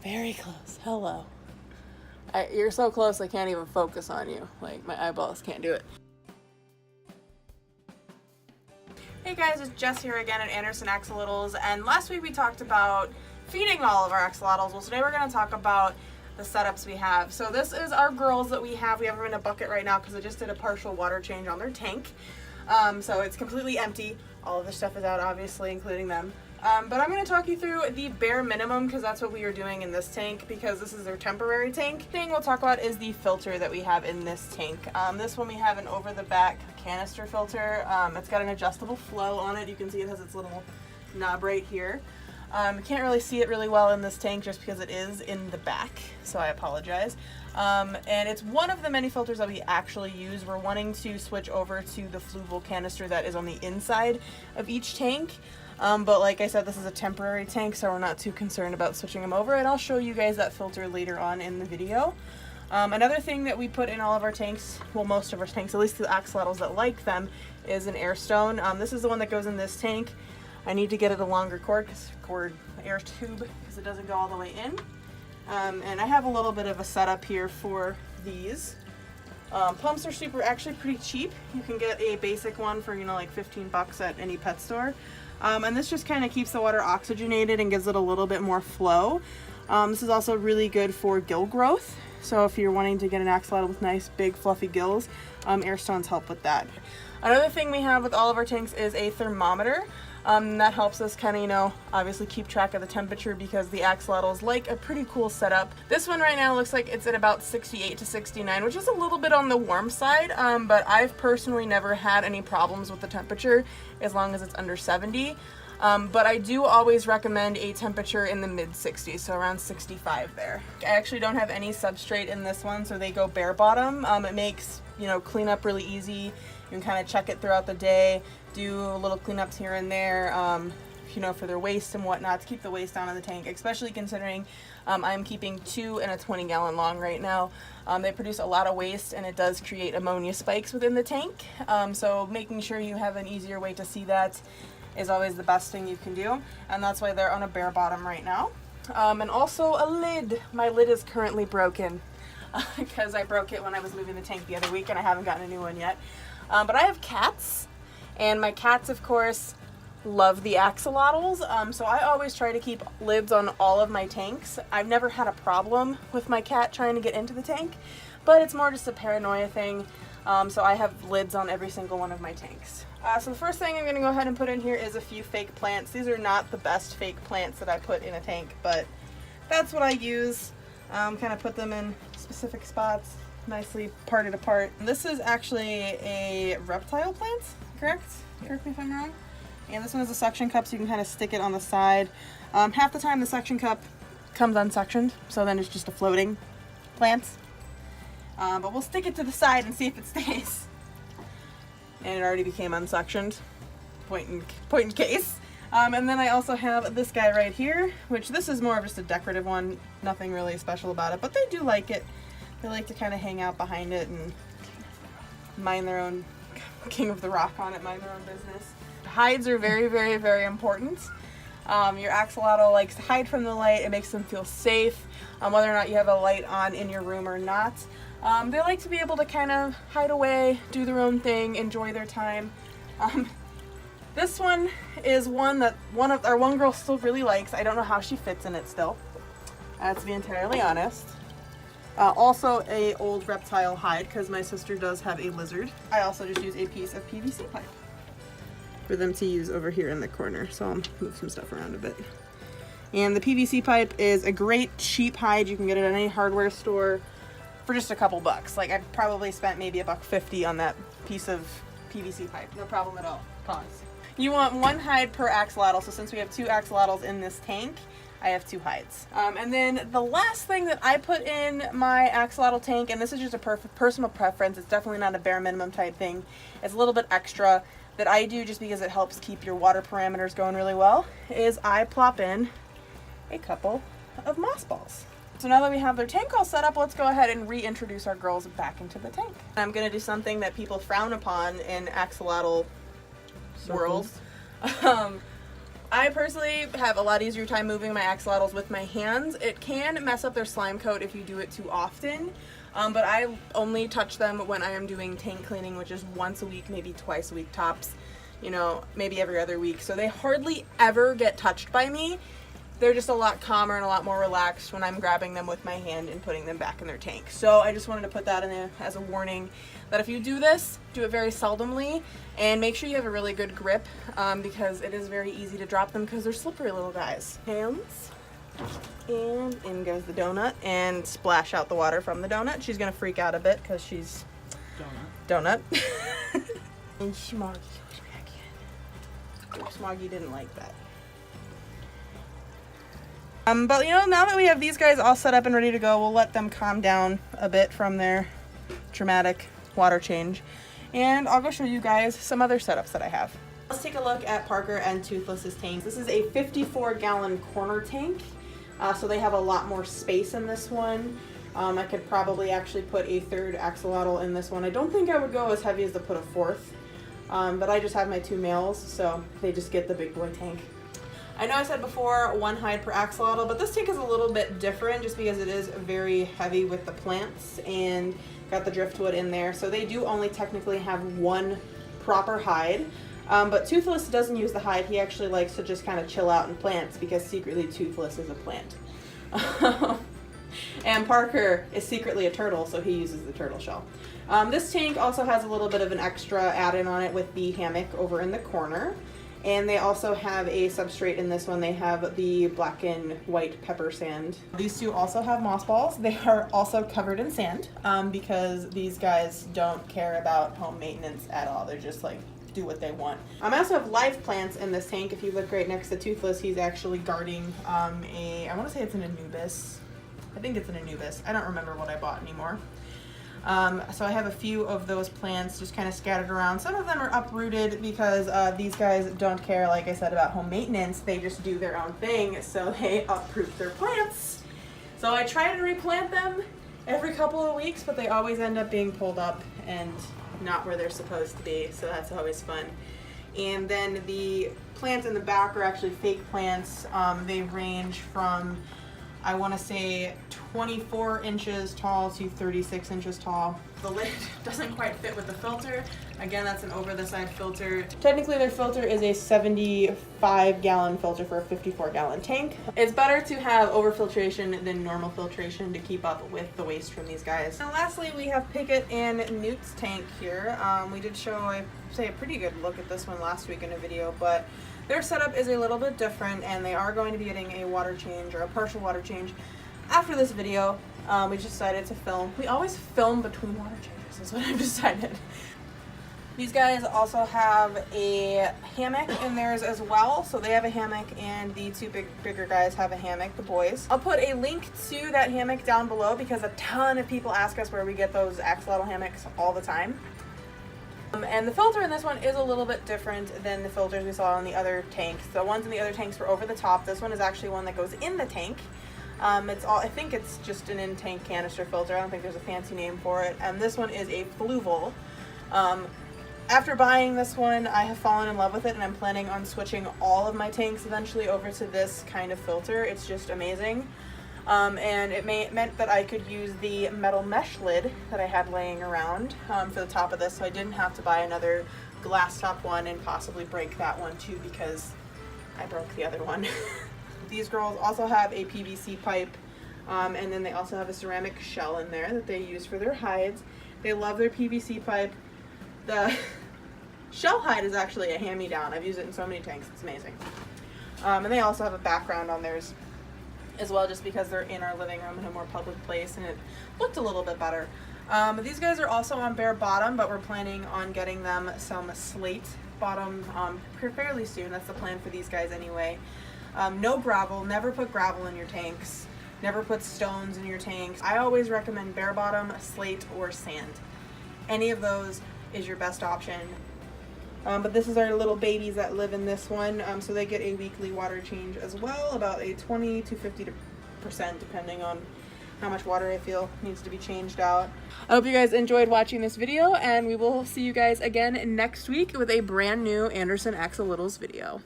Very close. Hello. You're so close I can't even focus on you. Like, my eyeballs can't do it. Hey guys, it's Jess here again at Anderson Axolittles, and last week we talked about feeding all of our axolotls. Well, today we're going to talk about the setups we have. So this is our girls that we have. We have them in a bucket right now because I just did a partial water change on their tank. So it's completely empty. All of the stuff is out, obviously, including them. But I'm going to talk you through the bare minimum because that's what we are doing in this tank because this is their temporary tank. The thing we'll talk about is the filter that we have in this tank. This one we have an over-the-back canister filter. It's got an adjustable flow on it. You can see it has its little knob right here. You can't really see it really well in this tank just because it is in the back, so I apologize. And it's one of the many filters that we actually use. We're wanting to switch over to the fluval canister that is on the inside of each tank. But like I said, this is a temporary tank, so we're not too concerned about switching them over, and I'll show you guys that filter later on in the video. Another thing that we put in all of our tanks, well, most of our tanks, at least the axolotls that like them, is an air stone. This is the one that goes in this tank. I need to get it a longer air tube, because it doesn't go all the way in. And I have a little bit of a setup here for these. Pumps are actually pretty cheap. You can get a basic one for, like 15 bucks at any pet store. And this just kind of keeps the water oxygenated and gives it a little bit more flow. This is also really good for gill growth. So if you're wanting to get an axolotl with nice big fluffy gills, air stones help with that. Another thing we have with all of our tanks is a thermometer. That helps us kind of, obviously keep track of the temperature because the axolotls like a pretty cool setup. This one right now looks like it's at about 68 to 69, which is a little bit on the warm side, but I've personally never had any problems with the temperature as long as it's under 70. But I do always recommend a temperature in the mid 60s, so around 65 there. I actually don't have any substrate in this one, so they go bare bottom. It makes, cleanup really easy. You can kind of check it throughout the day, do little cleanups here and there, for their waste and whatnot, to keep the waste down in the tank, especially considering I'm keeping 2 in a 20-gallon long right now. They produce a lot of waste, and it does create ammonia spikes within the tank, so making sure you have an easier way to see that is always the best thing you can do, and that's why they're on a bare bottom right now. And also a lid. My lid is currently broken because I broke it when I was moving the tank the other week, and I haven't gotten a new one yet. But I have cats, and my cats, of course, love the axolotls, so I always try to keep lids on all of my tanks. I've never had a problem with my cat trying to get into the tank, but it's more just a paranoia thing, so I have lids on every single one of my tanks. So the first thing I'm going to go ahead and put in here is a few fake plants. These are not the best fake plants that I put in a tank, but that's what I use. Kind of put them in specific spots, nicely parted apart. This is actually a reptile plant, correct? Correct me if I'm wrong. And this one is a suction cup, so you can kind of stick it on the side. Half the time the suction cup comes unsectioned, so then it's just a floating plant. But we'll stick it to the side and see if it stays. And it already became unsectioned, point in case. And then I also have this guy right here, which this is more of just a decorative one, nothing really special about it, but they do like it. They like to kind of hang out behind it and mind their own, king of the rock on it, mind their own business. Hides are very, very, very important. Your axolotl likes to hide from the light. It makes them feel safe, whether or not you have a light on in your room or not. They like to be able to kind of hide away, do their own thing, enjoy their time. This one is one that our one girl still really likes. I don't know how she fits in it still, to be entirely honest. Also a old reptile hide, because my sister does have a lizard. I also just use a piece of PVC pipe for them to use over here in the corner, so I'll move some stuff around a bit. And the PVC pipe is a great cheap hide. You can get it at any hardware store for just a couple bucks. Like, I've probably spent maybe $1.50 on that piece of PVC pipe. No problem at all. Pause. You want 1 hide per axolotl, so since we have 2 axolotls in this tank, I have 2 hides. And then the last thing that I put in my axolotl tank, and this is just a personal preference, it's definitely not a bare minimum type thing, it's a little bit extra that I do just because it helps keep your water parameters going really well, is I plop in a couple of moss balls. So now that we have their tank all set up, let's go ahead and reintroduce our girls back into the tank. I'm going to do something that people frown upon in axolotl world. I personally have a lot easier time moving my axolotls with my hands. It can mess up their slime coat if you do it too often, but I only touch them when I am doing tank cleaning, which is once a week, maybe twice a week tops, you know, maybe every other week. So they hardly ever get touched by me. They're just a lot calmer and a lot more relaxed when I'm grabbing them with my hand and putting them back in their tank. So I just wanted to put that in there as a warning that if you do this, do it very seldomly and make sure you have a really good grip because it is very easy to drop them because they're slippery little guys. Hands, and in goes the donut and splash out the water from the donut. She's gonna freak out a bit because she's donut. And Smoggy goes back in. Smoggy didn't like that. But you know, now that we have these guys all set up and ready to go, we'll let them calm down a bit from their dramatic water change. And I'll go show you guys some other setups that I have. Let's take a look at Parker and Toothless's tanks. This is a 54-gallon corner tank, so they have a lot more space in this one. I could probably actually put a third axolotl in this one. I don't think I would go as heavy as to put a fourth, but I just have my 2 males, so they just get the big boy tank. I know I said before 1 hide per axolotl, but this tank is a little bit different just because it is very heavy with the plants and got the driftwood in there. So they do only technically have 1 proper hide, but Toothless doesn't use the hide. He actually likes to just kind of chill out in plants because secretly Toothless is a plant. And Parker is secretly a turtle, so he uses the turtle shell. This tank also has a little bit of an extra add-in on it with the hammock over in the corner. And they also have a substrate in this one. They have the black and white pepper sand. These 2 also have moss balls. They are also covered in sand because these guys don't care about home maintenance at all. They're just like, do what they want. I also have live plants in this tank. If you look right next to Toothless, he's actually guarding I want to say it's an anubis. I think it's an anubis. I don't remember what I bought anymore. So I have a few of those plants just kind of scattered around. Some of them are uprooted because these guys don't care, like I said, about home maintenance. They just do their own thing, so they uproot their plants. So I try to replant them every couple of weeks, but they always end up being pulled up and not where they're supposed to be, so that's always fun. And then the plants in the back are actually fake plants. They range from, I want to say, 24 inches tall to 36 inches tall. The lid doesn't quite fit with the filter. Again, that's an over-the-side filter. Technically, their filter is a 75-gallon filter for a 54-gallon tank. It's better to have overfiltration than normal filtration to keep up with the waste from these guys. And lastly, we have Pickett and Newt's tank here. We did show, I'd say, a pretty good look at this one last week in a video, but their setup is a little bit different, and they are going to be getting a water change, or a partial water change, after this video. We just decided to film. We always film between water changes, is what I've decided. These guys also have a hammock in theirs as well. So they have a hammock, and the 2 bigger guys have a hammock, the boys. I'll put a link to that hammock down below because a ton of people ask us where we get those axolotl hammocks all the time. And the filter in this one is a little bit different than the filters we saw in the other tanks. The ones in the other tanks were over the top. This one is actually one that goes in the tank. I think it's just an in-tank canister filter. I don't think there's a fancy name for it. And this one is a fluval. After buying this one, I have fallen in love with it, and I'm planning on switching all of my tanks eventually over to this kind of filter. It's just amazing. And it meant that I could use the metal mesh lid that I had laying around for the top of this, so I didn't have to buy another glass top one and possibly break that one too because I broke the other one. These girls also have a PVC pipe, and then they also have a ceramic shell in there that they use for their hides. They love their PVC pipe. The shell hide is actually a hand-me-down. I've used it in so many tanks, it's amazing. And they also have a background on theirs as well, just because they're in our living room in a more public place, and it looked a little bit better. These guys are also on bare bottom, but we're planning on getting them some slate bottom fairly soon. That's the plan for these guys anyway. No gravel. Never put gravel in your tanks. Never put stones in your tanks. I always recommend bare bottom, slate, or sand. Any of those is your best option. But this is our little babies that live in this one, so they get a weekly water change as well, about a 20 to 50% depending on how much water I feel needs to be changed out. I hope you guys enjoyed watching this video, and we will see you guys again next week with a brand new Anderson Axolittles video.